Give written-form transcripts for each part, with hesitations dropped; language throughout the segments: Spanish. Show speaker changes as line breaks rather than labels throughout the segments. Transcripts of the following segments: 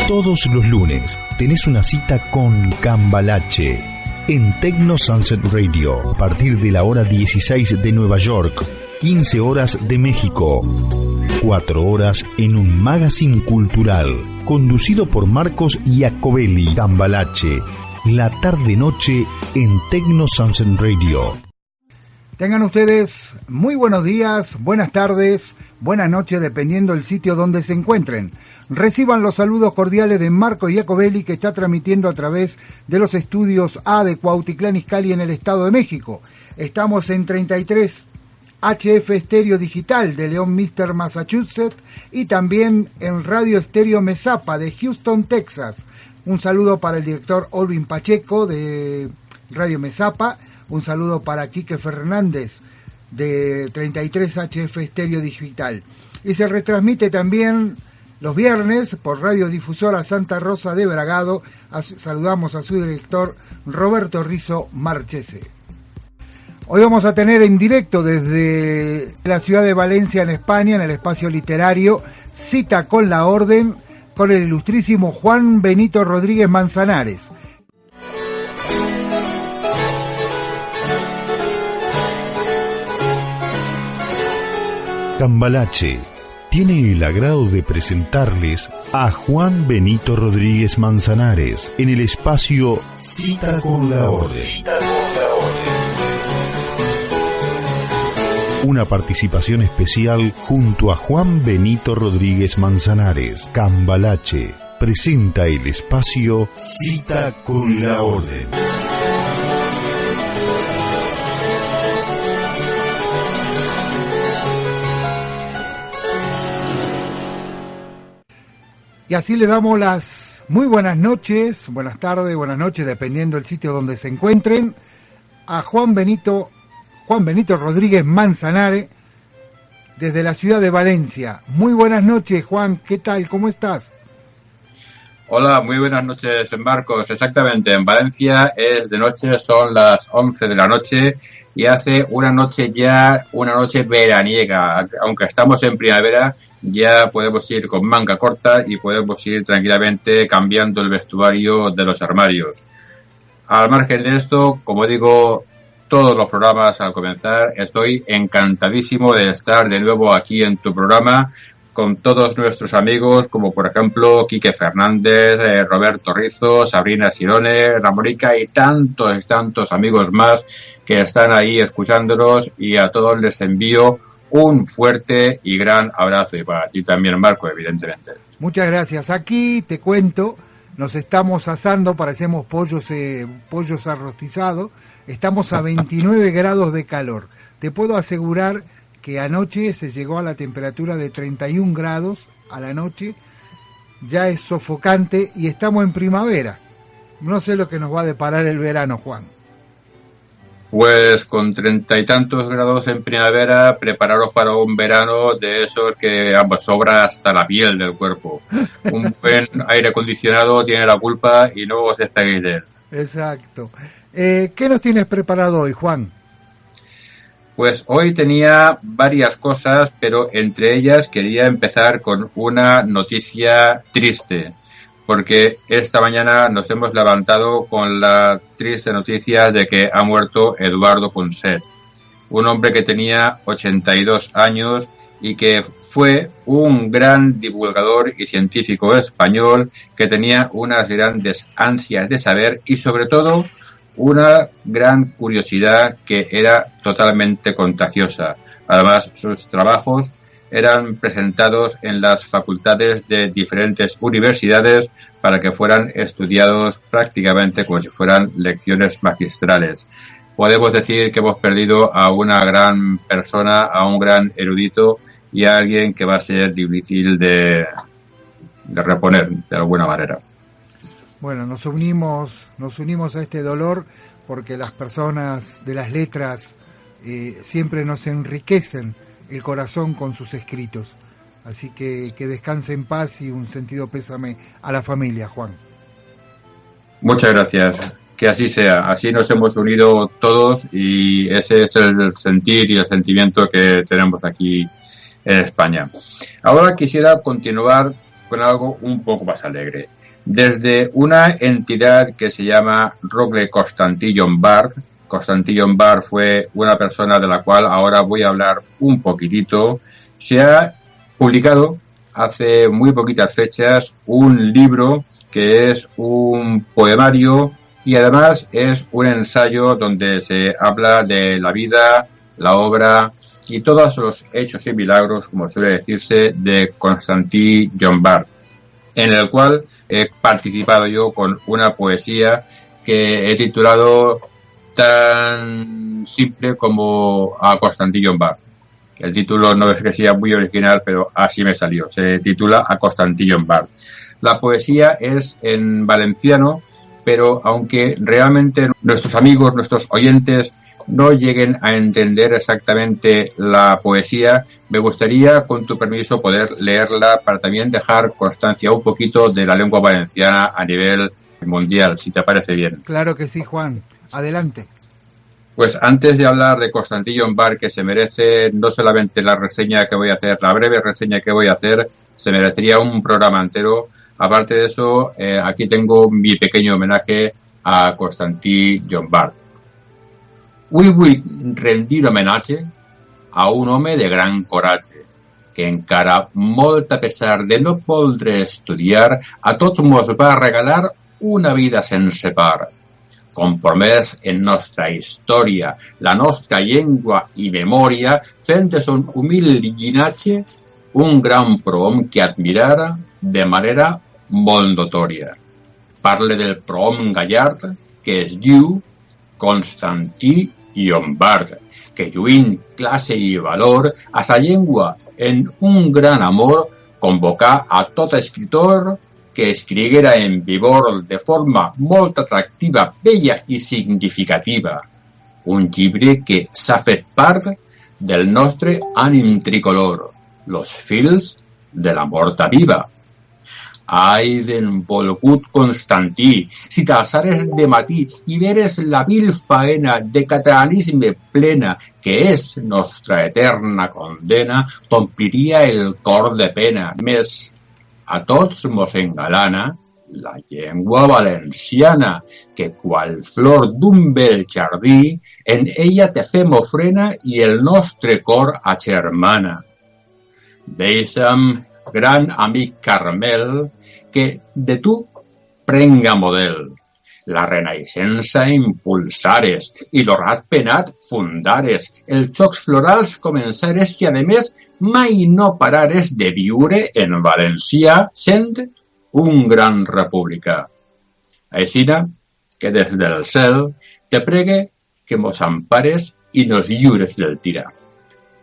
Todos los lunes tenés una cita con Cambalache en Tecno Sunset Radio a partir de la hora 16 de Nueva York, 15 horas de México, 4 horas en un magazine cultural conducido por Marcos Iacobelli. Cambalache, la tarde-noche en Tecno Sunset Radio.
Tengan ustedes muy buenos días, buenas tardes, buenas noches, dependiendo del sitio donde se encuentren. Reciban los saludos cordiales de Marco Iacobelli, que está transmitiendo a través de los estudios A de Cuautitlán Izcalli en el Estado de México. Estamos en 33 HF Estéreo Digital de León Mister, Massachusetts, y también en Radio Estéreo Mesapa de Houston, Texas. Un saludo para el director Olvin Pacheco de Radio Mesapa. Un saludo para Quique Fernández de 33 HF Estéreo Digital. Y se retransmite también los viernes por Radio Difusora Santa Rosa de Bragado. Saludamos a su director Roberto Rizzo Marchese. Hoy vamos a tener en directo desde la ciudad de Valencia, en España, en el espacio literario, Cita con la Orden, con el ilustrísimo Juan Benito Rodríguez Manzanares.
Cambalache tiene el agrado de presentarles a Juan Benito Rodríguez Manzanares en el espacio Cita con la Orden. Una participación especial junto a Juan Benito Rodríguez Manzanares. Cambalache presenta el espacio Cita con la Orden.
Y así le damos las muy buenas noches, buenas tardes, buenas noches, dependiendo del sitio donde se encuentren, a Juan Benito Rodríguez Manzanares, desde la ciudad de Valencia. Muy buenas noches, Juan, ¿qué tal? ¿Cómo estás?
Hola, muy buenas noches, Marcos. Exactamente, en Valencia es de noche, son las 11 de la noche y hace una noche veraniega. Aunque estamos en primavera, ya podemos ir con manga corta y podemos ir tranquilamente cambiando el vestuario de los armarios. Al margen de esto, como digo, todos los programas al comenzar, estoy encantadísimo de estar de nuevo aquí en tu programa con todos nuestros amigos, como por ejemplo Quique Fernández, Roberto Rizzo, Sabrina Sirone, Ramónica y tantos amigos más que están ahí escuchándonos, y a todos les envío un fuerte y gran abrazo, y para ti también, Marco, evidentemente.
Muchas gracias. Aquí te cuento, nos estamos asando, parecemos pollos arrostizados, estamos a 29 grados de calor. Te puedo asegurar que anoche se llegó a la temperatura de 31 grados a la noche, ya es sofocante y estamos en primavera. No sé lo que nos va a deparar el verano, Juan.
Pues con 30 y tantos grados en primavera, prepararos para un verano de esos que sobra hasta la piel del cuerpo. Un buen aire acondicionado tiene la culpa y no os despeguéis de él.
Exacto. ¿Qué nos tienes preparado hoy, Juan?
Pues hoy tenía varias cosas, pero entre ellas quería empezar con una noticia triste, porque esta mañana nos hemos levantado con la triste noticia de que ha muerto Eduardo Punset, un hombre que tenía 82 años y que fue un gran divulgador y científico español que tenía unas grandes ansias de saber y sobre todo una gran curiosidad que era totalmente contagiosa. Además, sus trabajos eran presentados en las facultades de diferentes universidades para que fueran estudiados prácticamente como si fueran lecciones magistrales. Podemos decir que hemos perdido a una gran persona, a un gran erudito y a alguien que va a ser difícil de reponer de alguna manera.
Bueno, nos unimos a este dolor porque las personas de las letras siempre nos enriquecen el corazón con sus escritos. Así que descanse en paz y un sentido pésame a la familia, Juan.
Muchas gracias. Que así sea. Así nos hemos unido todos y ese es el sentir y el sentimiento que tenemos aquí en España. Ahora quisiera continuar con algo un poco más alegre. Desde una entidad que se llama Rogle Constantin Llombart. Constantin Llombart fue una persona de la cual ahora voy a hablar un poquitito. Se ha publicado hace muy poquitas fechas un libro que es un poemario y además es un ensayo donde se habla de la vida, la obra y todos los hechos y milagros, como suele decirse, de Constantin Llombart, en el cual he participado yo con una poesía que he titulado tan simple como a Constantin Llombart. El título no es que sea muy original, pero así me salió. Se titula A Constantin Llombart. La poesía es en valenciano, pero aunque realmente nuestros amigos, nuestros oyentes, no lleguen a entender exactamente la poesía, me gustaría, con tu permiso, poder leerla para también dejar constancia un poquito de la lengua valenciana a nivel mundial, si te parece bien.
Claro que sí, Juan. Adelante.
Pues antes de hablar de Constantin Llombart, que se merece no solamente la reseña que voy a hacer, la breve reseña que voy a hacer, se merecería un programa entero. Aparte de eso, aquí tengo mi pequeño homenaje a Constantin Llombart. Avui vull rendir homenatge a un home de gran coratge, que encara molt a pesar de no voldre estudiar, a tots mos va regalar una vida sense par. Compromès en nostra història, la nostra llengua i memòria, fent de son humil llinatge un gran prohom que admirara de manera molt notòria. Parle del prohom gallard que es diu Constantin Llombart, que lluint classe i valor a sa llengua en un gran amor convocà a tot escritor que escriguera en vigor de forma molt atractiva, bella i significativa. Un llibre que s'ha fet part del nostre ànim tricolor, los fils de la morta viva. Ai, benvolgut Constantí, si t'alçares de matí i veres la vil faena de catalanisme plena que és nostra eterna condena, t'ompliria el cor de pena. Més a tots mos engalana la llengua valenciana, que qual flor d'un bel jardí, en ella te fem ofrena i el nostre cor agermana. Deixa'm, gran amic Carmel, que de tu prenga model. La renaixença impulsares i l'horat penat fundares, els jocs florals començares i, a més, mai no parares de viure en valencià sent un gran republicà. Aixina que des del cel te pregue que mos ampares y nos lliures del tirà.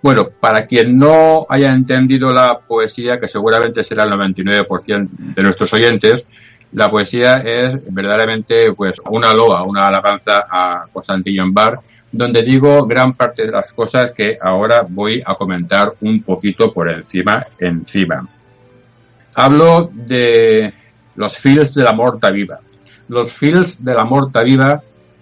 Bueno, para quien no haya entendido la poesía, que seguramente será el 99% de nuestros oyentes, la poesía es verdaderamente pues una loa, una alabanza a Constantin Llombart, donde digo gran parte de las cosas que ahora voy a comentar un poquito por encima. Hablo de los fils de la morta viva. Los fils de la morta viva,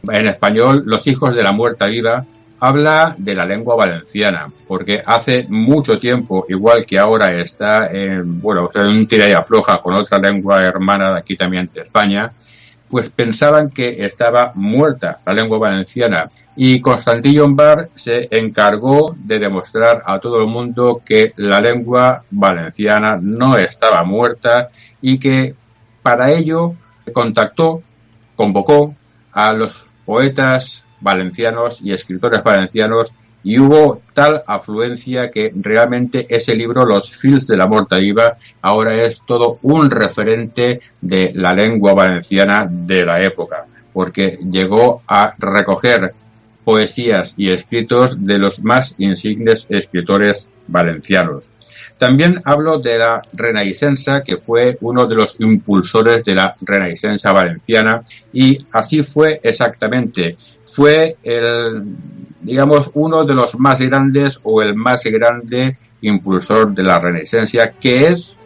en español, los hijos de la muerta viva, habla de la lengua valenciana, porque hace mucho tiempo, igual que ahora está en un tira y afloja con otra lengua hermana de aquí también de España, pues pensaban que estaba muerta la lengua valenciana, y Constantin Llombart se encargó de demostrar a todo el mundo que la lengua valenciana no estaba muerta y que para ello convocó a los poetas valencianos y escritores valencianos, y hubo tal afluencia que realmente ese libro, Los fils de la morta viva, ahora es todo un referente de la lengua valenciana de la época, porque llegó a recoger poesías y escritos de los más insignes escritores valencianos. También hablo de la Renaixença, que fue uno de los impulsores de la Renaixença valenciana, y así fue exactamente. Fue uno de los más grandes o el más grande impulsor de la Renaixença, que es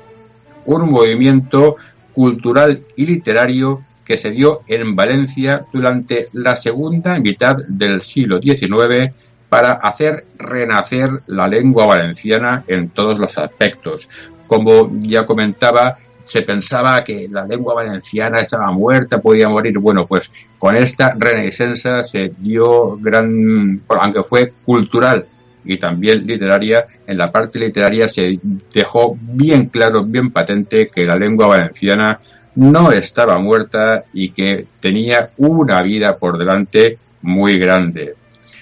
un movimiento cultural y literario que se dio en Valencia durante la segunda mitad del siglo XIX para hacer renacer la lengua valenciana en todos los aspectos. Como ya comentaba, se pensaba que la lengua valenciana estaba muerta, podía morir. Bueno, pues con esta renaissance se dio aunque fue cultural y también literaria, en la parte literaria se dejó bien claro, bien patente que la lengua valenciana no estaba muerta y que tenía una vida por delante muy grande.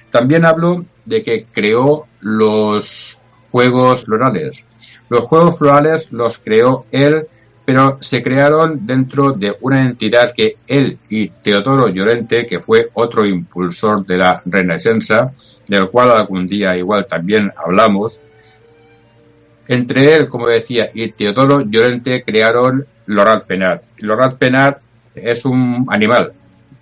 También hablo de que creó los juegos florales. Los juegos florales los creó él, pero se crearon dentro de una entidad que él y Teodoro Llorente, que fue otro impulsor de la Renaissance, del cual algún día igual también hablamos. Entre él, como decía, y Teodoro Llorente crearon los ratpenat. Los ratpenat es un animal,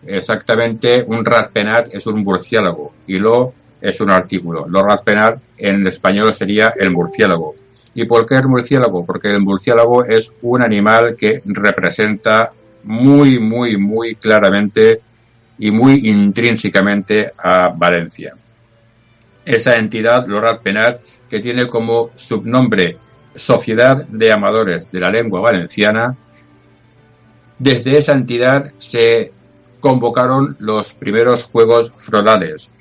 exactamente un ratpenat es un murciélago y lo es un artículo. Los ratpenat en español sería el murciélago. ¿Y por qué el murciélago? Porque el murciélago es un animal que representa muy, muy, muy claramente y muy intrínsecamente a Valencia. Esa entidad, los ratpenat, que tiene como subnombre Sociedad de Amadores de la Lengua Valenciana, desde esa entidad se convocaron los primeros juegos florales,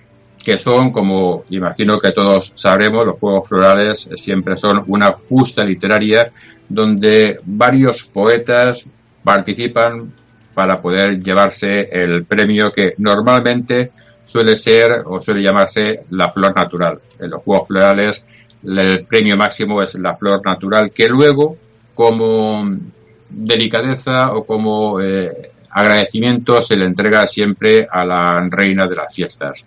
que son, como imagino que todos sabremos, los juegos florales siempre son una fusta literaria donde varios poetas participan para poder llevarse el premio que normalmente suele ser o suele llamarse la flor natural. En los juegos florales el premio máximo es la flor natural, que luego, como delicadeza o como agradecimiento, se le entrega siempre a la reina de las fiestas.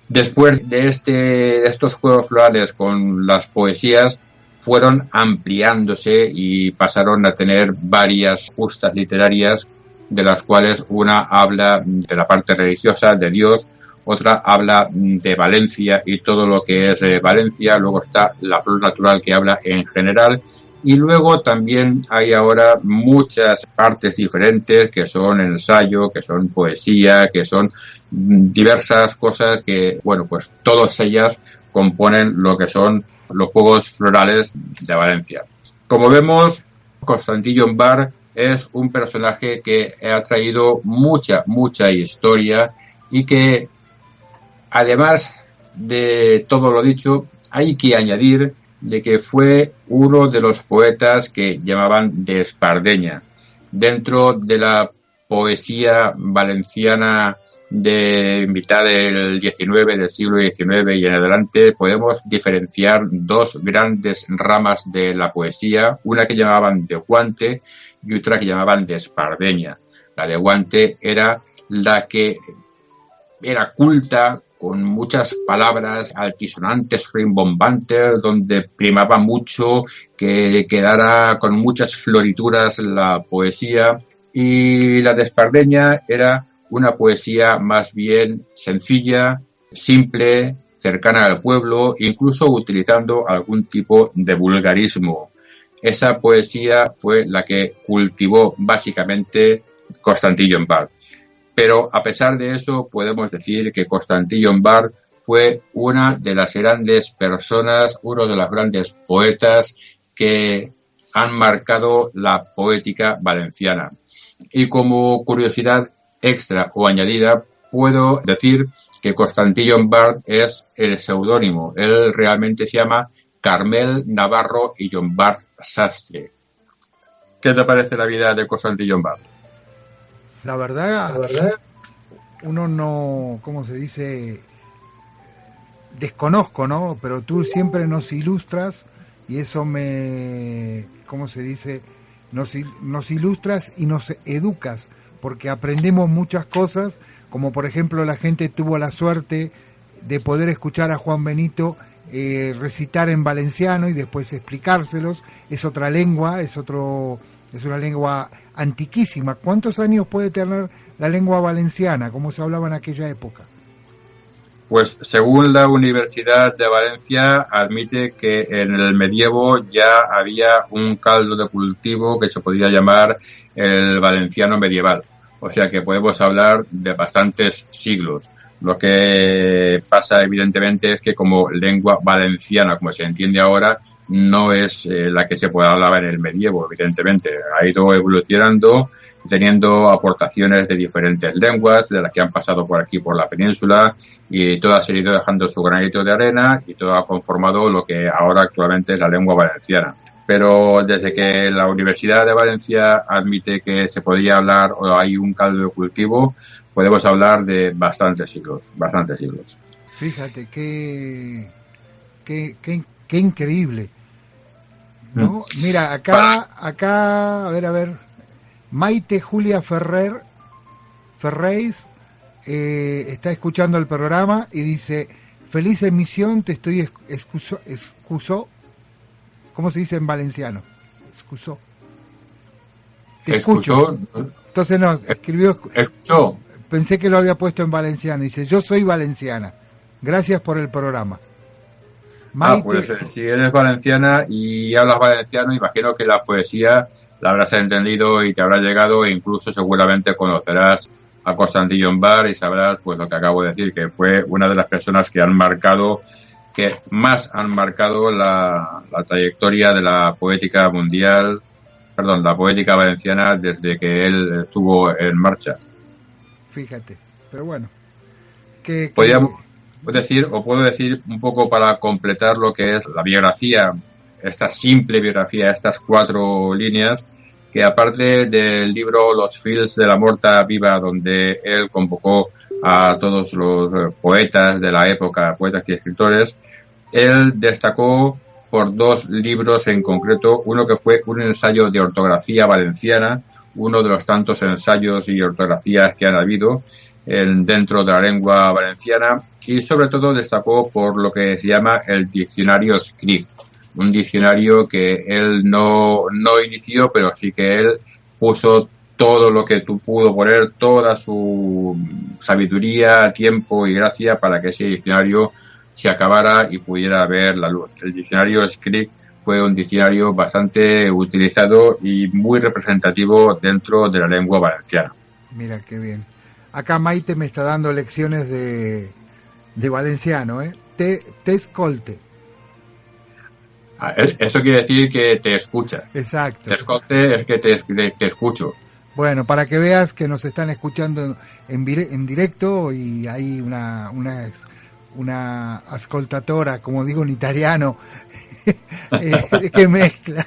Después de estos juegos florales con las poesías, fueron ampliándose y pasaron a tener varias justas literarias, de las cuales una habla de la parte religiosa, de Dios, otra habla de Valencia y todo lo que es Valencia, luego está la flor natural que habla en general, y luego también hay ahora muchas partes diferentes que son ensayo, que son poesía, que son diversas cosas que, bueno, pues todas ellas componen lo que son los juegos florales de Valencia. Como vemos, Constantí Llombart es un personaje que ha traído mucha historia y que, además de todo lo dicho, hay que añadir de que fue uno de los poetas que llamaban de Espardeña. Dentro de la poesía valenciana de mitad del XIX, del siglo XIX y en adelante, podemos diferenciar dos grandes ramas de la poesía, una que llamaban de Guante y otra que llamaban de Espardeña. La de Guante era la que era culta, con muchas palabras altisonantes, rimbombantes, donde primaba mucho que quedara con muchas florituras la poesía, y la de Espardeña era una poesía más bien sencilla, simple, cercana al pueblo, incluso utilizando algún tipo de vulgarismo. Esa poesía fue la que cultivó básicamente Constantí Llombart. Pero a pesar de eso, podemos decir que Constantí Llombart fue una de las grandes personas, uno de los grandes poetas que han marcado la poética valenciana. Y como curiosidad extra o añadida, puedo decir que Constantí Llombart es el seudónimo. Él realmente se llama Carmel Navarro y Llombart Sastre. ¿Qué te parece la vida de Constantí Llombart?
La verdad, uno no, ¿cómo se dice? Desconozco, ¿no? Pero tú siempre nos ilustras y eso ¿cómo se dice? Nos ilustras y nos educas, porque aprendemos muchas cosas, como por ejemplo la gente tuvo la suerte de poder escuchar a Juan Benito recitar en valenciano y después explicárselos. Es otra lengua, es una lengua antiquísima. ¿Cuántos años puede tener la lengua valenciana? ¿Cómo se hablaba en aquella época?
Pues según la Universidad de Valencia admite que en el medievo ya había un caldo de cultivo que se podría llamar el valenciano medieval. O sea que podemos hablar de bastantes siglos. Lo que pasa, evidentemente, es que como lengua valenciana, como se entiende ahora, no es la que se puede hablar en el medievo, evidentemente. Ha ido evolucionando, teniendo aportaciones de diferentes lenguas, de las que han pasado por aquí, por la península, y todas han ido dejando su granito de arena y todo ha conformado lo que ahora actualmente es la lengua valenciana. Pero desde que la Universidad de Valencia admite que se podría hablar o hay un caldo de cultivo, podemos hablar de bastantes siglos.
Fíjate, qué increíble, ¿no? Mira, acá, a ver, Maite Julia Ferreis está escuchando el programa y dice, feliz emisión, te estoy excusó. ¿Cómo se dice en valenciano? Excusó. Te escucho. Entonces no, escribió.
Escuchó.
Pensé que lo había puesto en valenciano. Dice, yo soy valenciana. Gracias por el programa. Maite,
Pues si eres valenciana y hablas valenciano, imagino que la poesía la habrás entendido y te habrá llegado, e incluso seguramente conocerás a Constantino Bar y sabrás pues lo que acabo de decir, que fue una de las personas que más han marcado la trayectoria de la poética mundial, la poética valenciana desde que él estuvo en marcha.
Fíjate, pero bueno.
Puedo decir un poco para completar lo que es la biografía, esta simple biografía, estas 4 líneas, que aparte del libro Los fils de la morta viva, donde él convocó a todos los poetas de la época, poetas y escritores, él destacó por 2 libros en concreto, uno que fue un ensayo de ortografía valenciana, uno de los tantos ensayos y ortografías que han habido dentro de la lengua valenciana, y sobre todo destacó por lo que se llama el diccionario Script, un diccionario que él no inició, pero sí que él puso todo lo que pudo poner, toda su sabiduría, tiempo y gracia para que ese diccionario se acabara y pudiera ver la luz. El diccionario Script fue un diccionario bastante utilizado y muy representativo dentro de la lengua valenciana.
Mira qué bien. Acá Maite me está dando lecciones de valenciano, ¿eh? Te escolte.
Eso quiere decir que te escucha.
Exacto.
Te escolte es que te escucho.
Bueno, para que veas que nos están escuchando en directo y hay una ascoltatora, como digo en italiano, que mezcla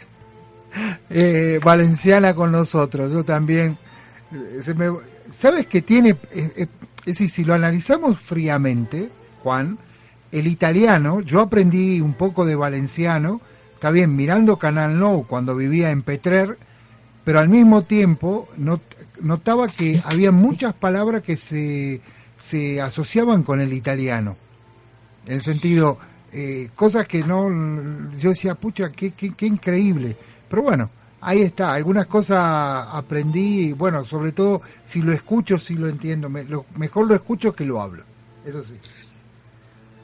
valenciana con nosotros. Yo también. ¿Sabes qué tiene? Es decir, si lo analizamos fríamente, Juan, el italiano, yo aprendí un poco de valenciano, está bien, mirando Canal Nou cuando vivía en Petrer, pero al mismo tiempo notaba que había muchas palabras que se asociaban con el italiano. En el sentido, cosas que no, yo decía, pucha, qué increíble. Pero bueno, ahí está, algunas cosas aprendí, bueno, sobre todo si lo escucho, si lo entiendo, mejor lo escucho que lo hablo, eso sí.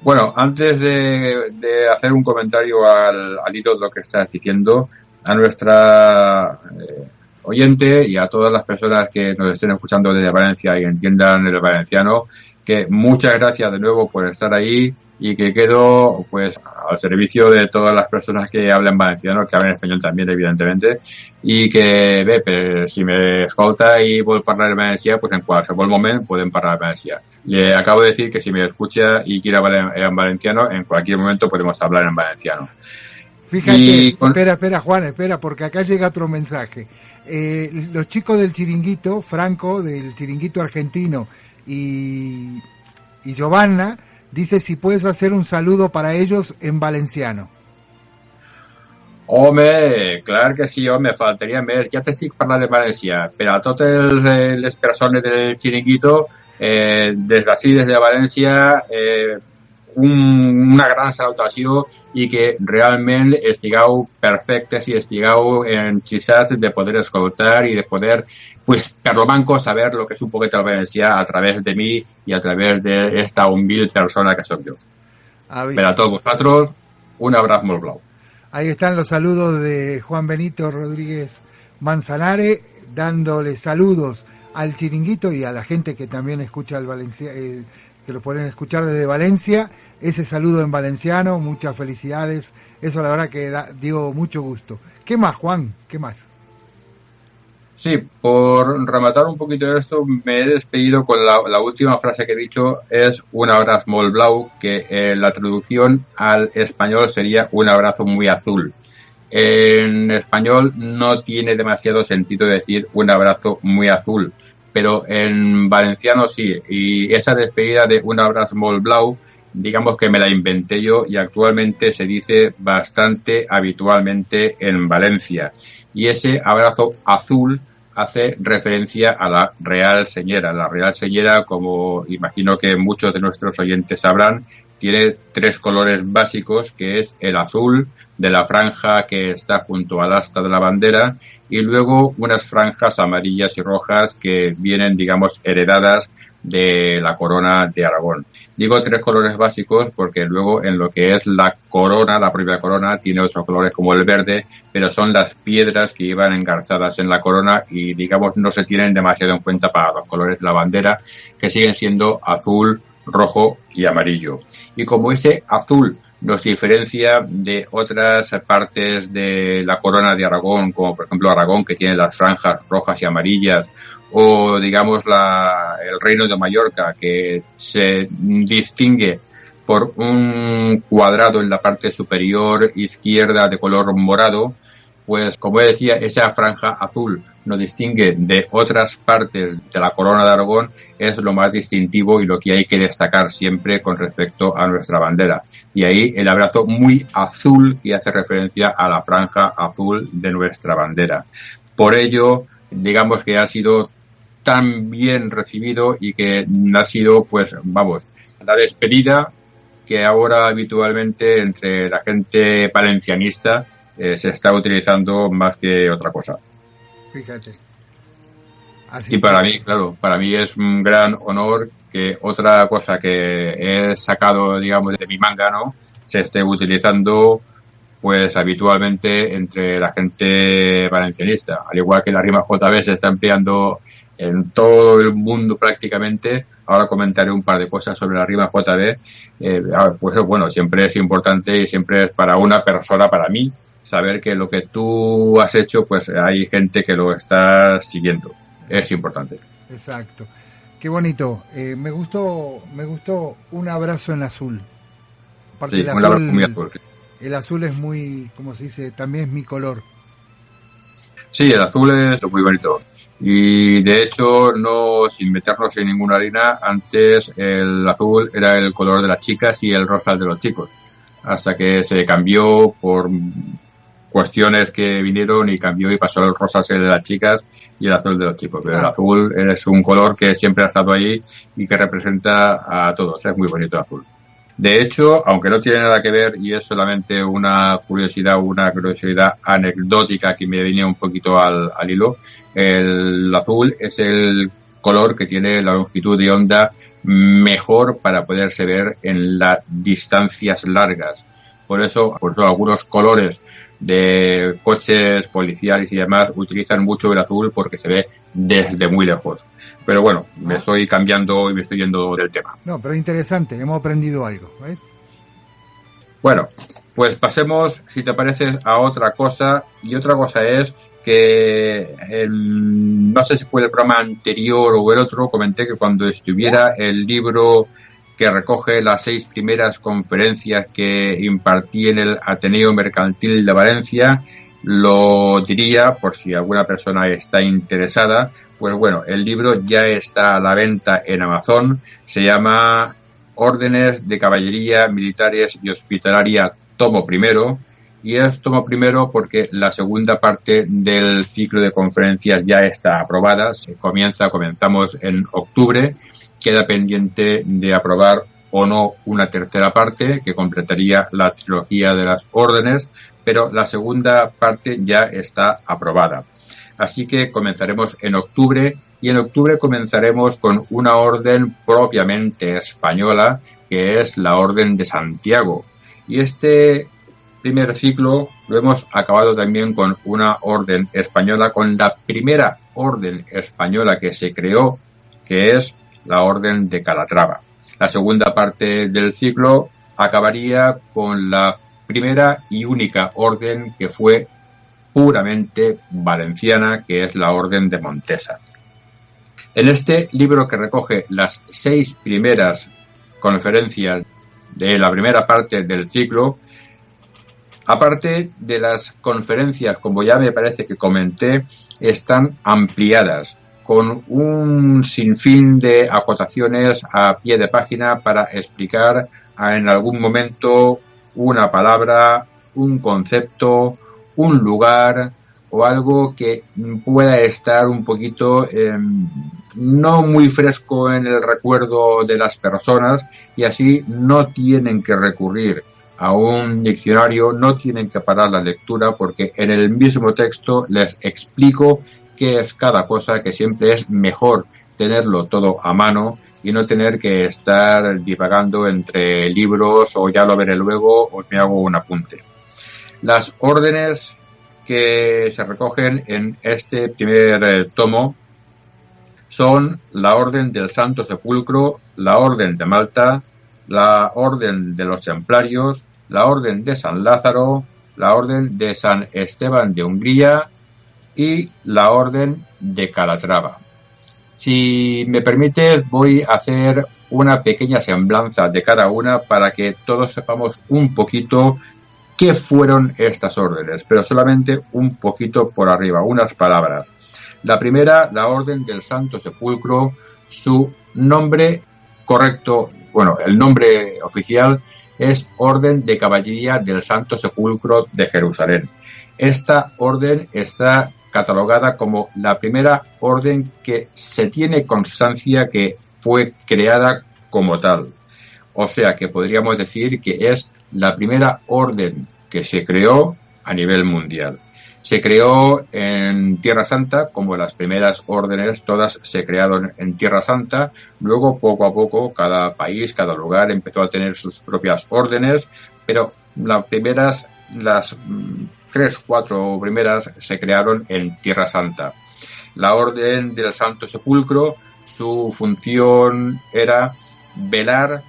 Bueno, antes de hacer un comentario al hilo de lo que estás diciendo, a nuestra oyente y a todas las personas que nos estén escuchando desde Valencia y entiendan el valenciano, que muchas gracias de nuevo por estar ahí y que quedo pues al servicio de todas las personas que hablen valenciano, que hablen español también, evidentemente, y que si me escolta y vuol parlar en valencià, pues en qualsevol moment podem parlar en valencià. Le acabo de decir que si me escucha y quiere hablar en valenciano, en cualquier momento podemos hablar en valenciano.
Fíjate, espera Juan, porque acá llega otro mensaje. Los chicos del Chiringuito, Franco del Chiringuito argentino y Giovanna, dice si puedes hacer un saludo para ellos en valenciano.
Home, clar que sí, home, faltaria més. Ja t'estic parlant de València. Per a totes les persones del Chiringuito, des d'ací, des de València, una gran salutació i que realment estigueu perfectes i estigueu enxissats de poder escoltar i de poder, pues, per lo manco, saber lo que és un poquet el valencià a través de mi i a través d'esta humil persona que soc jo. Per a tots vosaltres, un abraç molt blau.
Ahí están los saludos de Juan Benito Rodríguez Manzanare, dándole saludos al Chiringuito y a la gente que también escucha que lo pueden escuchar desde Valencia. Ese saludo en valenciano, muchas felicidades. Eso la verdad que dio mucho gusto. ¿Qué más, Juan? ¿Qué más?
Sí, por rematar un poquito esto, me he despedido con la última frase que he dicho, es un abrazo molt blau, que la traducción al español sería un abrazo muy azul. En español no tiene demasiado sentido decir un abrazo muy azul, pero en valenciano sí, y esa despedida de un abrazo molt blau, digamos que me la inventé yo y actualmente se dice bastante habitualmente en Valencia. Y ese abrazo azul hace referencia a la Real Señera. La Real Señera, como imagino que muchos de nuestros oyentes sabrán, tiene 3 colores básicos, que es el azul de la franja que está junto al asta de la bandera y luego unas franjas amarillas y rojas que vienen, digamos, heredadas de la corona de Aragón. Digo 3 colores básicos porque luego en lo que es la corona, la propia corona, tiene otros colores como el verde, pero son las piedras que iban engarzadas en la corona y, digamos, no se tienen demasiado en cuenta para los colores de la bandera, que siguen siendo azul, rojo y amarillo. Y como ese azul nos diferencia de otras partes de la corona de Aragón, como por ejemplo Aragón, que tiene las franjas rojas y amarillas, o digamos el Reino de Mallorca, que se distingue por un cuadrado en la parte superior izquierda de color morado, pues como decía, esa franja azul nos distingue de otras partes de la corona de Aragón, es lo más distintivo y lo que hay que destacar siempre con respecto a nuestra bandera. Y ahí el abrazo muy azul que hace referencia a la franja azul de nuestra bandera. Por ello, digamos que ha sido tan bien recibido y que ha sido, pues, vamos, la despedida que ahora habitualmente entre la gente valencianista se está utilizando más que otra cosa.
Fíjate.
Y para mí, claro, para mí es un gran honor que otra cosa que he sacado, digamos, de mi manga, ¿no?, se esté utilizando, pues, habitualmente entre la gente valencianista. Al igual que la rima JB se está empleando en todo el mundo prácticamente. Ahora comentaré un par de cosas sobre la rima JB. Pues bueno, siempre es importante y siempre es para una persona, para mí, saber que lo que tú has hecho, pues hay gente que lo está siguiendo. Es importante.
Exacto. Qué bonito. Me gustó un abrazo en azul. Aparte
sí,
el
azul, un abrazo muy azul.
El azul es muy, como se dice, también es mi color.
Sí, el azul es muy bonito. Y de hecho, no sin meternos en ninguna harina, antes el azul era el color de las chicas y el rosa el de los chicos. Hasta que se cambió por cuestiones que vinieron y cambió y pasó el rosa ser de las chicas y el azul de los chicos. Pero el azul es un color que siempre ha estado ahí y que representa a todos. Es muy bonito el azul. De hecho, aunque no tiene nada que ver y es solamente una curiosidad anecdótica que me venía un poquito al hilo, el azul es el color que tiene la longitud de onda mejor para poderse ver en las distancias largas. Por eso algunos colores de coches policiales y demás utilizan mucho el azul porque se ve desde muy lejos. Pero bueno, me estoy cambiando y me estoy yendo del tema.
No, pero interesante, hemos aprendido algo, ¿ves?
Bueno, pues pasemos, si te parece, a otra cosa. Y otra cosa es que no sé si fue el programa anterior o el otro, comenté que cuando estuviera el libro que recoge las 6 primeras conferencias que impartí en el Ateneo Mercantil de Valencia, lo diría por si alguna persona está interesada. Pues bueno, el libro ya está a la venta en Amazon, se llama Órdenes de Caballería, Militares y Hospitalaria, tomo primero, y es tomo primero porque la segunda parte del ciclo de conferencias ya está aprobada. Comenzamos en octubre. Queda pendiente de aprobar o no una tercera parte que completaría la trilogía de las órdenes, pero la segunda parte ya está aprobada. Así que comenzaremos en octubre y en octubre comenzaremos con una orden propiamente española que es la Orden de Santiago. Y este primer ciclo lo hemos acabado también con una orden española, con la primera orden española que se creó, que es la Orden de Calatrava. La segunda parte del ciclo acabaría con la primera y única orden que fue puramente valenciana, que es la Orden de Montesa. En este libro, que recoge las 6 primeras conferencias de la primera parte del ciclo, aparte de las conferencias, como ya me parece que comenté, están ampliadas con un sinfín de acotaciones a pie de página para explicar en algún momento una palabra, un concepto, un lugar o algo que pueda estar un poquito no muy fresco en el recuerdo de las personas, y así no tienen que recurrir a un diccionario, no tienen que parar la lectura, porque en el mismo texto les explico qué es cada cosa, que siempre es mejor tenerlo todo a mano y no tener que estar divagando entre libros o ya lo veré luego o me hago un apunte. Las órdenes que se recogen en este primer tomo son la Orden del Santo Sepulcro, la Orden de Malta, la Orden de los Templarios, la Orden de San Lázaro, la Orden de San Esteban de Hungría y la Orden de Calatrava. Si me permite, voy a hacer una pequeña semblanza de cada una para que todos sepamos un poquito qué fueron estas órdenes, pero solamente un poquito por arriba, unas palabras. La primera, la Orden del Santo Sepulcro, su nombre correcto, el nombre oficial es Orden de Caballería del Santo Sepulcro de Jerusalén. Esta orden está catalogada como la primera orden que se tiene constancia que fue creada como tal. O sea que podríamos decir que es la primera orden que se creó a nivel mundial. Se creó en Tierra Santa, como las primeras órdenes, todas se crearon en Tierra Santa. Luego, poco a poco, cada país, cada lugar empezó a tener sus propias órdenes, pero las 3-4 primeras se crearon en Tierra Santa. La Orden del Santo Sepulcro, su función era velar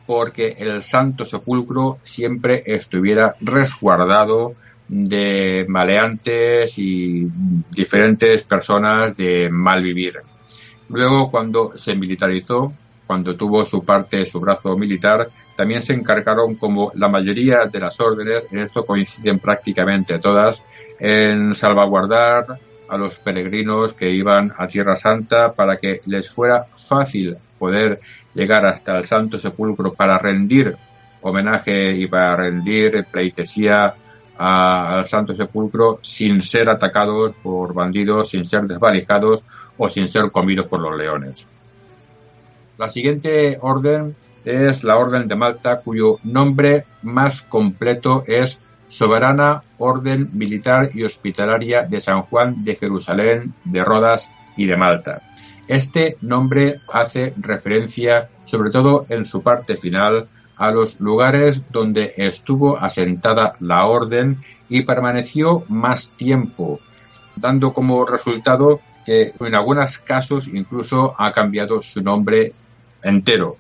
porque el Santo Sepulcro siempre estuviera resguardado de maleantes y diferentes personas de mal vivir. Luego, cuando se militarizó, cuando tuvo su brazo militar, también se encargaron, como la mayoría de las órdenes, en esto coinciden prácticamente todas, en salvaguardar a los peregrinos que iban a Tierra Santa para que les fuera fácil poder llegar hasta el Santo Sepulcro para rendir homenaje y para rendir pleitesía al Santo Sepulcro sin ser atacados por bandidos, sin ser desvalijados o sin ser comidos por los leones. La siguiente orden es la Orden de Malta, cuyo nombre más completo es Soberana Orden Militar y Hospitalaria de San Juan de Jerusalén, de Rodas y de Malta. Este nombre hace referencia, sobre todo en su parte final, a los lugares donde estuvo asentada la orden y permaneció más tiempo, dando como resultado que en algunos casos incluso ha cambiado su nombre entero.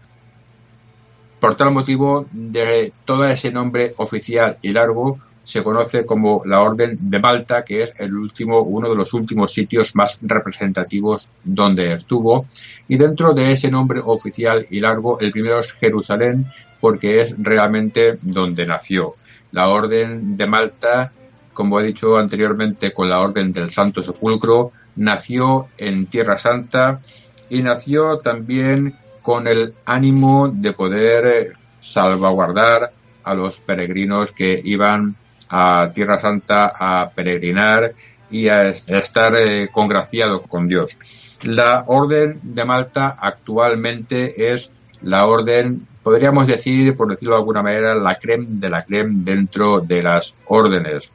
Por tal motivo, de todo ese nombre oficial y largo se conoce como la Orden de Malta, que es uno de los últimos sitios más representativos donde estuvo. Y dentro de ese nombre oficial y largo, el primero es Jerusalén, porque es realmente donde nació. La Orden de Malta, como he dicho anteriormente con la Orden del Santo Sepulcro, nació en Tierra Santa y nació también con el ánimo de poder salvaguardar a los peregrinos que iban a Tierra Santa a peregrinar y a estar congraciado con Dios. La Orden de Malta actualmente es la orden, podríamos decir, por decirlo de alguna manera, la crème de la crème dentro de las órdenes.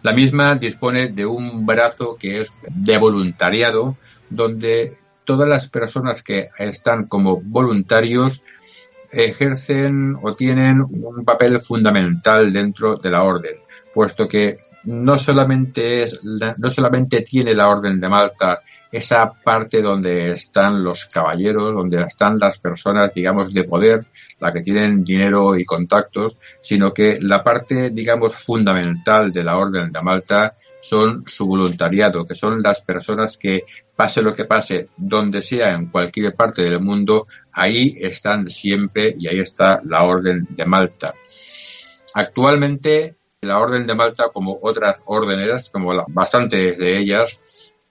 La misma dispone de un brazo que es de voluntariado, donde todas las personas que están como voluntarios ejercen o tienen un papel fundamental dentro de la orden, puesto que no solamente tiene la Orden de Malta esa parte donde están los caballeros, donde están las personas, digamos, de poder, la que tienen dinero y contactos, sino que la parte, digamos, fundamental de la Orden de Malta son su voluntariado, que son las personas que, pase lo que pase, donde sea, en cualquier parte del mundo, ahí están siempre y ahí está la Orden de Malta. Actualmente, la Orden de Malta, como otras órdenes, como bastantes de ellas,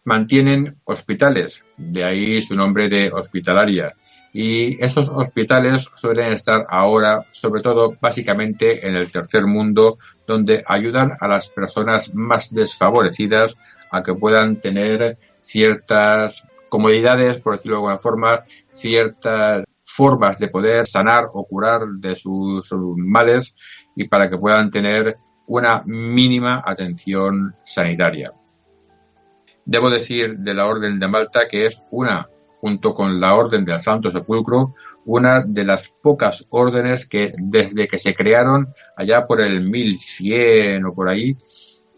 mantienen hospitales, de ahí su nombre de hospitalaria. Y esos hospitales suelen estar ahora, sobre todo, básicamente en el tercer mundo, donde ayudan a las personas más desfavorecidas a que puedan tener ciertas comodidades, por decirlo de alguna forma, ciertas formas de poder sanar o curar de sus males y para que puedan tener una mínima atención sanitaria. Debo decir de la Orden de Malta que es junto con la Orden del Santo Sepulcro, una de las pocas órdenes que desde que se crearon allá por el 1100 o por ahí,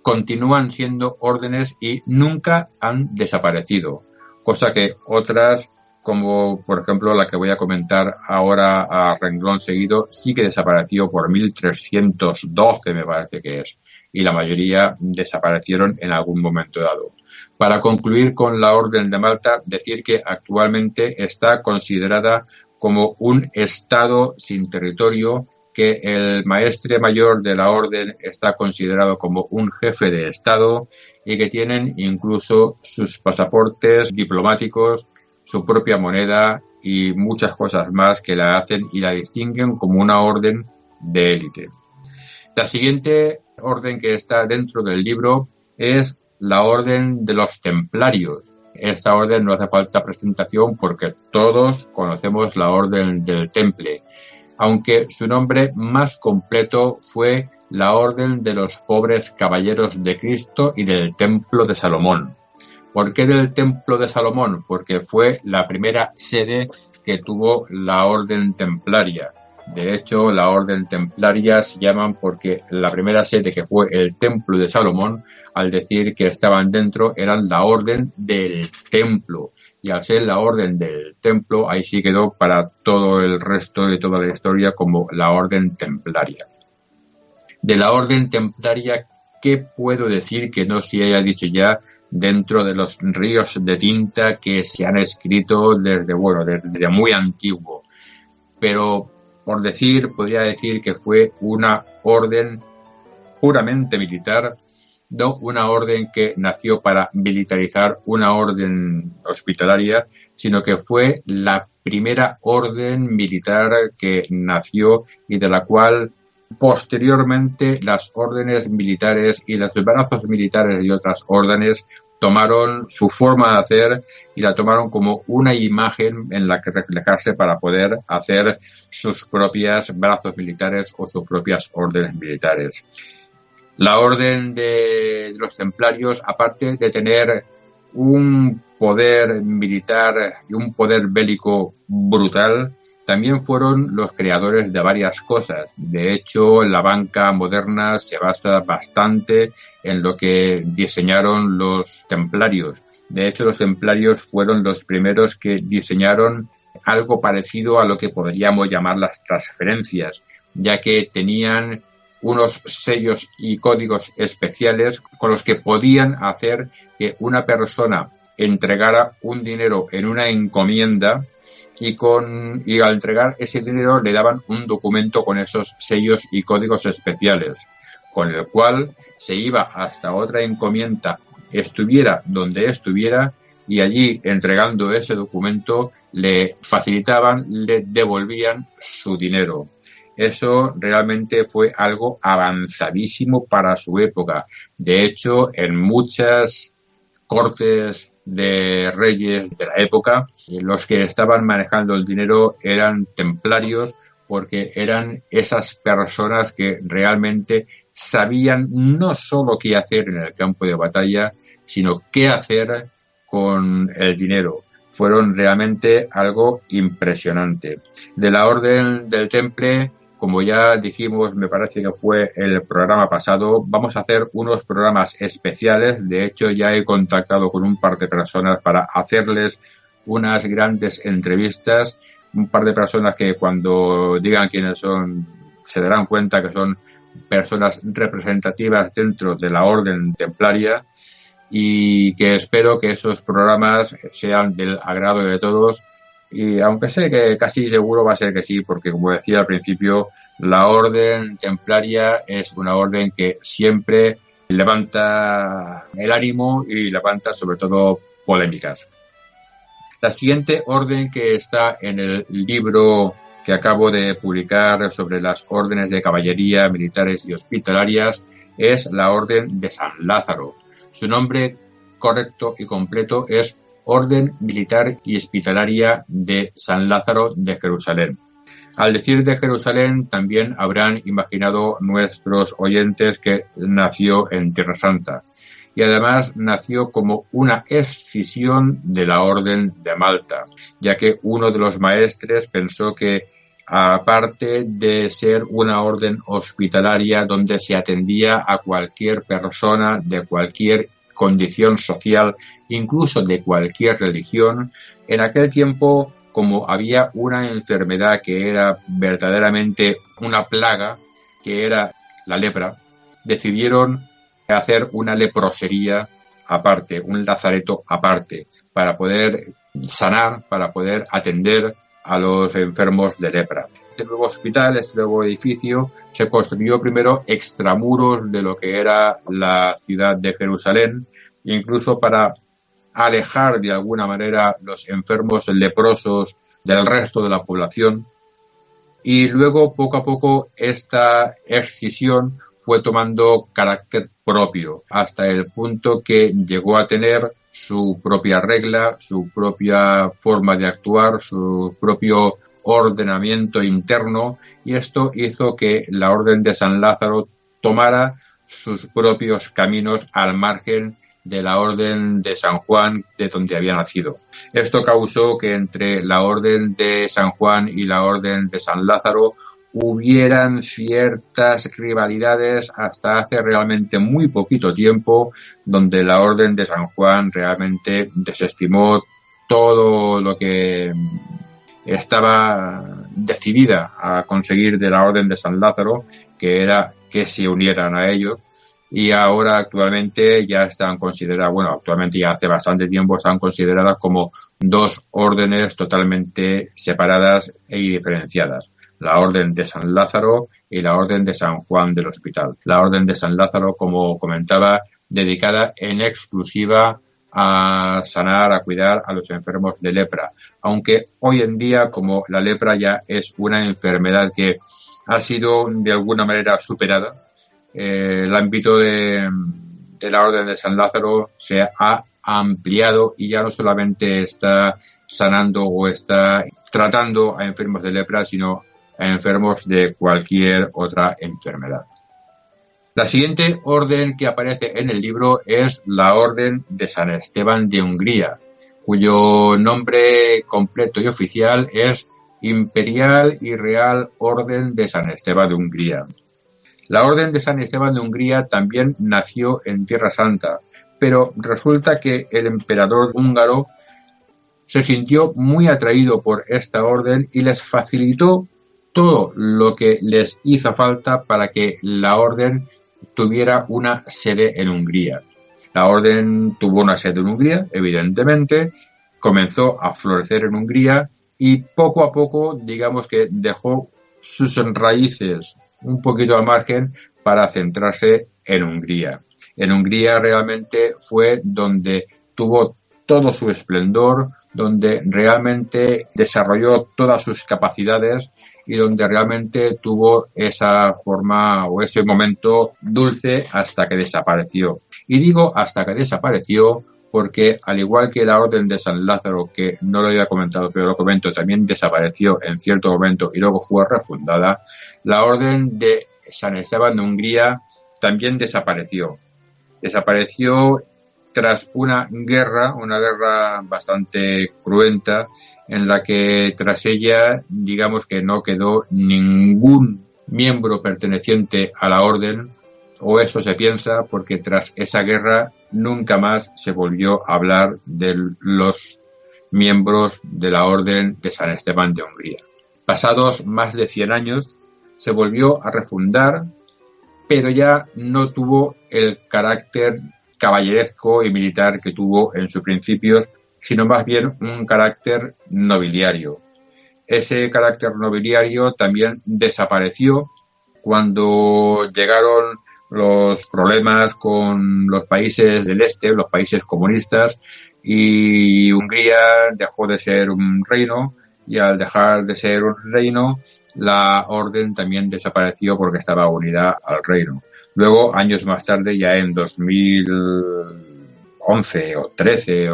continúan siendo órdenes y nunca han desaparecido, cosa que otras, como por ejemplo la que voy a comentar ahora a renglón seguido, sí que desapareció por 1312 me parece que es, y la mayoría desaparecieron en algún momento dado. Para concluir con la Orden de Malta, decir que actualmente está considerada como un estado sin territorio, que el maestre mayor de la Orden está considerado como un jefe de estado y que tienen incluso sus pasaportes diplomáticos, su propia moneda y muchas cosas más que la hacen y la distinguen como una orden de élite. La siguiente orden que está dentro del libro es la Orden de los Templarios. Esta orden no hace falta presentación porque todos conocemos la Orden del Temple, aunque su nombre más completo fue la Orden de los Pobres Caballeros de Cristo y del Templo de Salomón. ¿Por qué del Templo de Salomón? Porque fue la primera sede que tuvo la Orden Templaria. De hecho, la Orden Templaria se llaman porque la primera sede, que fue el Templo de Salomón, al decir que estaban dentro, eran la Orden del Templo. Y al ser la Orden del Templo, ahí sí quedó para todo el resto de toda la historia como la Orden Templaria. De la Orden Templaria, ¿qué puedo decir que no se haya dicho ya dentro de los ríos de tinta que se han escrito desde muy antiguo? Pero podría decir que fue una orden puramente militar, no una orden que nació para militarizar una orden hospitalaria, sino que fue la primera orden militar que nació y de la cual posteriormente las órdenes militares y los brazos militares y otras órdenes tomaron su forma de hacer y la tomaron como una imagen en la que reflejarse para poder hacer sus propias brazos militares o sus propias órdenes militares. La Orden de los Templarios, aparte de tener un poder militar y un poder bélico brutal, también fueron los creadores de varias cosas. De hecho, la banca moderna se basa bastante en lo que diseñaron los templarios. De hecho, los templarios fueron los primeros que diseñaron algo parecido a lo que podríamos llamar las transferencias, ya que tenían unos sellos y códigos especiales con los que podían hacer que una persona entregara un dinero en una encomienda y al entregar ese dinero le daban un documento con esos sellos y códigos especiales, con el cual se iba hasta otra encomienda, estuviera donde estuviera, y allí, entregando ese documento, le facilitaban, le devolvían su dinero. Eso realmente fue algo avanzadísimo para su época. De hecho, en muchas cortes de reyes de la época, los que estaban manejando el dinero eran templarios, porque eran esas personas que realmente sabían no solo qué hacer en el campo de batalla, sino qué hacer con el dinero. Fueron realmente algo impresionante. De la Orden del Temple como ya dijimos, me parece que fue el programa pasado, vamos a hacer unos programas especiales. De hecho, ya he contactado con un par de personas para hacerles unas grandes entrevistas. Un par de personas que cuando digan quiénes son, se darán cuenta que son personas representativas dentro de la Orden Templaria, y que espero que esos programas sean del agrado de todos. Y aunque sé que casi seguro va a ser que sí, porque como decía al principio, la Orden Templaria es una orden que siempre levanta el ánimo y levanta sobre todo polémicas. La siguiente orden que está en el libro que acabo de publicar sobre las órdenes de caballería, militares y hospitalarias es la Orden de San Lázaro. Su nombre correcto y completo es Orden Militar y Hospitalaria de San Lázaro de Jerusalén. Al decir de Jerusalén, también habrán imaginado nuestros oyentes que nació en Tierra Santa. Y además nació como una escisión de la Orden de Malta, ya que uno de los maestres pensó que, aparte de ser una orden hospitalaria donde se atendía a cualquier persona de cualquier condición social, incluso de cualquier religión, en aquel tiempo, como había una enfermedad que era verdaderamente una plaga, que era la lepra, decidieron hacer una leprosería aparte, un lazareto aparte, para poder sanar, para poder atender a los enfermos de lepra. Este nuevo hospital, este nuevo edificio, se construyó primero extramuros de lo que era la ciudad de Jerusalén, incluso para alejar de alguna manera los enfermos leprosos del resto de la población. Y luego, poco a poco, esta excisión fue tomando carácter propio, hasta el punto que llegó a tener su propia regla, su propia forma de actuar, su propio ordenamiento interno, y esto hizo que la Orden de San Lázaro tomara sus propios caminos al margen de la Orden de San Juan, de donde había nacido. Esto causó que entre la Orden de San Juan y la Orden de San Lázaro hubieran ciertas rivalidades hasta hace realmente muy poquito tiempo, donde la Orden de San Juan realmente desestimó todo lo que estaba decidida a conseguir de la Orden de San Lázaro, que era que se unieran a ellos. Y ahora actualmente ya están consideradas, bueno, actualmente ya hace bastante tiempo están consideradas como dos órdenes totalmente separadas e diferenciadas. La Orden de San Lázaro y la Orden de San Juan del Hospital. La Orden de San Lázaro, como comentaba, dedicada en exclusiva a sanar, a cuidar a los enfermos de lepra. Aunque hoy en día, como la lepra ya es una enfermedad que ha sido de alguna manera superada, el ámbito de la Orden de San Lázaro se ha ampliado y ya no solamente está sanando o está tratando a enfermos de lepra, sino a enfermos de cualquier otra enfermedad. La siguiente orden que aparece en el libro es la Orden de San Esteban de Hungría, cuyo nombre completo y oficial es Imperial y Real Orden de San Esteban de Hungría. La Orden de San Esteban de Hungría también nació en Tierra Santa, pero resulta que el emperador húngaro se sintió muy atraído por esta orden y les facilitó todo lo que les hizo falta para que la orden tuviera una sede en Hungría. La orden tuvo una sede en Hungría, evidentemente, comenzó a florecer en Hungría y poco a poco, digamos que dejó sus raíces un poquito al margen para centrarse en Hungría. En Hungría realmente fue donde tuvo todo su esplendor, donde realmente desarrolló todas sus capacidades y donde realmente tuvo esa forma o ese momento dulce hasta que desapareció. Y digo hasta que desapareció porque, al igual que la Orden de San Lázaro, que no lo había comentado, pero lo comento, también desapareció en cierto momento y luego fue refundada, la Orden de San Esteban de Hungría también desapareció. Desapareció tras una guerra bastante cruenta, en la que tras ella, digamos que no quedó ningún miembro perteneciente a la orden, o eso se piensa, porque tras esa guerra nunca más se volvió a hablar de los miembros de la Orden de San Esteban de Hungría. Pasados más de 100 años, se volvió a refundar, pero ya no tuvo el carácter caballeresco y militar que tuvo en sus principios, sino más bien un carácter nobiliario. Ese carácter nobiliario también desapareció cuando llegaron los problemas con los países del este, los países comunistas, y Hungría dejó de ser un reino, y al dejar de ser un reino, la orden también desapareció porque estaba unida al reino. Luego, años más tarde, ya en 2011 o 13,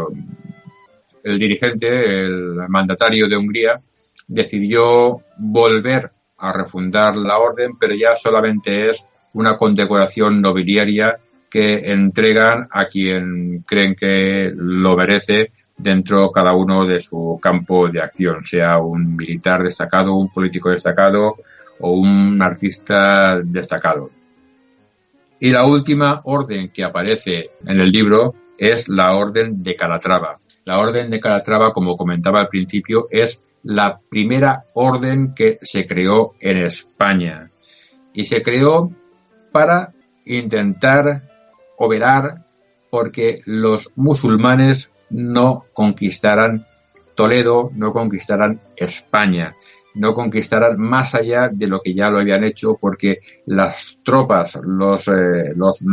el dirigente, el mandatario de Hungría, decidió volver a refundar la orden, pero ya solamente es una condecoración nobiliaria que entregan a quien creen que lo merece dentro cada uno de su campo de acción, sea un militar destacado, un político destacado o un artista destacado. Y la última orden que aparece en el libro es la Orden de Calatrava. La Orden de Calatrava, como comentaba al principio, es la primera orden que se creó en España. Y se creó para intentar o velar porque los musulmanes no conquistaran Toledo, no conquistaran España, no conquistaran más allá de lo que ya lo habían hecho, porque las tropas, los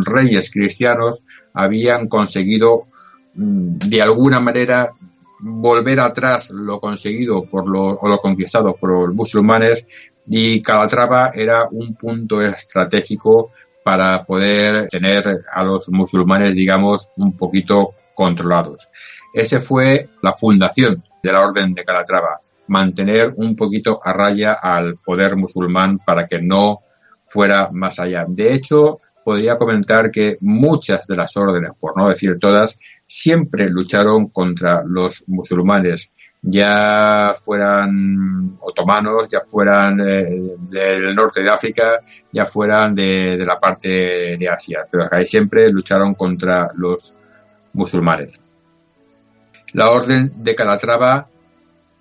reyes cristianos habían conseguido de alguna manera volver atrás lo conseguido o lo conquistado por los musulmanes, y Calatrava era un punto estratégico para poder tener a los musulmanes, digamos, un poquito controlados. Esa fue la fundación de la Orden de Calatrava, mantener un poquito a raya al poder musulmán para que no fuera más allá. De hecho, podría comentar que muchas de las órdenes, por no decir todas, siempre lucharon contra los musulmanes, ya fueran otomanos, ya fueran del norte de África, ya fueran de la parte de Asia, pero ahí siempre lucharon contra los musulmanes. La Orden de Calatrava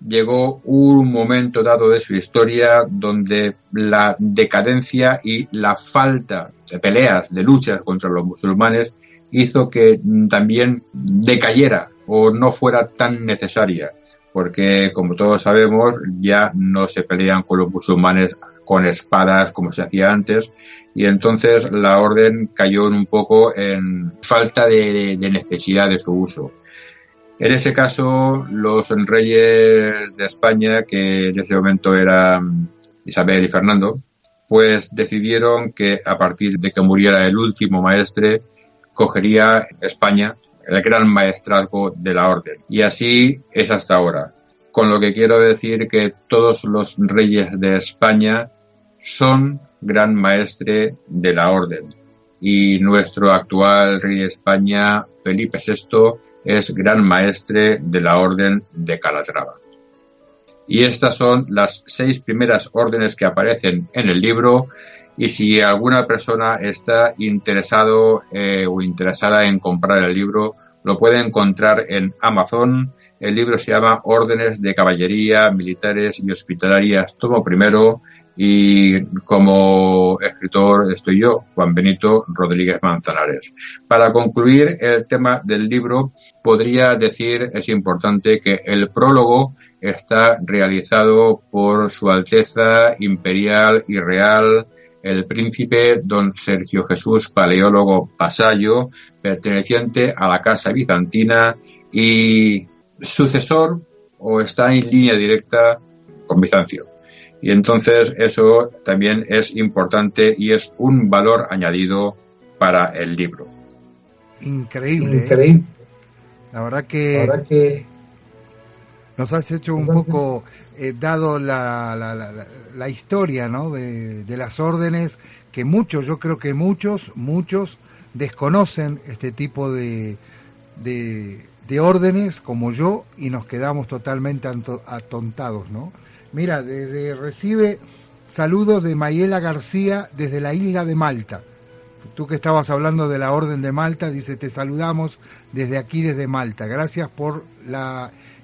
llegó un momento dado de su historia donde la decadencia y la falta de peleas, de luchas contra los musulmanes, hizo que también decayera o no fuera tan necesaria, porque como todos sabemos ya no se pelean con los musulmanes con espadas como se hacía antes, y entonces la orden cayó un poco en falta de necesidad de su uso. En ese caso, los reyes de España, que en ese momento eran Isabel y Fernando, pues decidieron que a partir de que muriera el último maestre, cogería España el gran maestrazgo de la orden. Y así es hasta ahora. Con lo que quiero decir que todos los reyes de España son gran maestre de la orden. Y nuestro actual rey de España, Felipe VI, es gran maestre de la Orden de Calatrava. Y estas son las 6 primeras órdenes que aparecen en el libro, y si alguna persona está interesado o interesada en comprar el libro, lo puede encontrar en Amazon. El libro se llama Órdenes de Caballería, Militares y Hospitalarias, tomo primero, y como escritor estoy yo, Juan Benito Rodríguez Manzanares. Para concluir el tema del libro, podría decir, es importante, que el prólogo está realizado por Su Alteza Imperial y Real el Príncipe Don Sergio Jesús Paleólogo Pasayo, perteneciente a la Casa Bizantina y sucesor, o está en línea directa con Bizancio. Y entonces eso también es importante y es un valor añadido para el libro.
Increíble. La verdad que nos has hecho un poco, dado la historia, ¿no?, de las órdenes, que muchos, yo creo que muchos desconocen este tipo de órdenes como yo, y nos quedamos totalmente atontados, ¿no? Mira, desde recibe Saludos de Mayela García desde la isla de Malta. Tú que estabas hablando de la Orden de Malta, dice, te saludamos desde aquí, desde Malta. Gracias por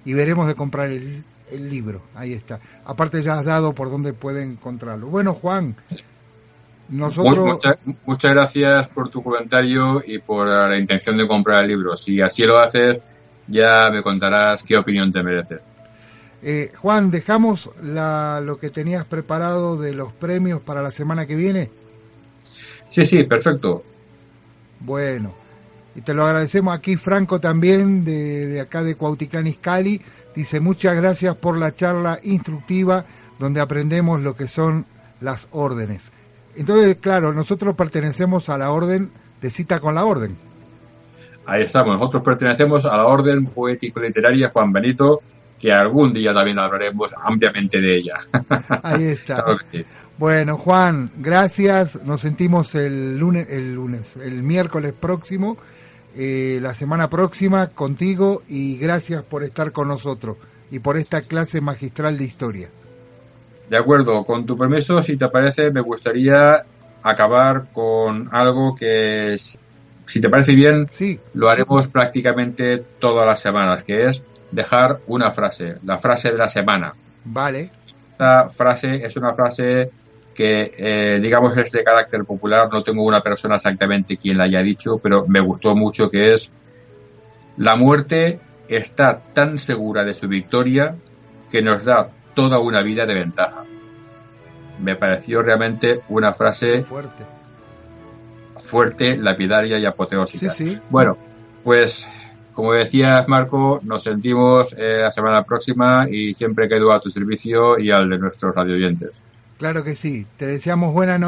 y veremos de comprar el libro. Ahí está. Aparte ya has dado por dónde pueden encontrarlo. Bueno, Juan, nosotros...
Muchas gracias por tu comentario y por la intención de comprar el libro. Si así lo haces, ya me contarás qué opinión te merece.
Juan, ¿dejamos lo que tenías preparado de los premios para la semana que viene?
Sí, perfecto.
Bueno, y te lo agradecemos aquí, Franco también, de acá de Cuautitlán Izcalli, dice, muchas gracias por la charla instructiva donde aprendemos lo que son las órdenes. Entonces, claro, nosotros pertenecemos a la orden de Cita con la Orden.
Ahí estamos, nosotros pertenecemos a la Orden Poético-Literaria Juan Benito, que algún día también hablaremos ampliamente de ella.
Ahí está.
Claro que sí.
Bueno, Juan, gracias. Nos sentimos el miércoles próximo, la semana próxima contigo, y gracias por estar con nosotros y por esta clase magistral de historia.
De acuerdo, con tu permiso, si te parece, me gustaría acabar con algo que, si te parece bien,
sí,
lo haremos prácticamente todas las semanas, que es dejar una frase, la frase de la semana.
Vale.
Esta frase es una frase que, digamos, es de carácter popular. No tengo una persona exactamente quien la haya dicho, pero me gustó mucho, que es: la muerte está tan segura de su victoria que nos da toda una vida de ventaja. Me pareció realmente una frase fuerte, lapidaria y apoteósica.
Sí.
Bueno, pues como decías, Marco, nos sentimos la semana próxima y siempre quedo a tu servicio y al de nuestros radioyentes.
Claro que sí. Te deseamos buena noche.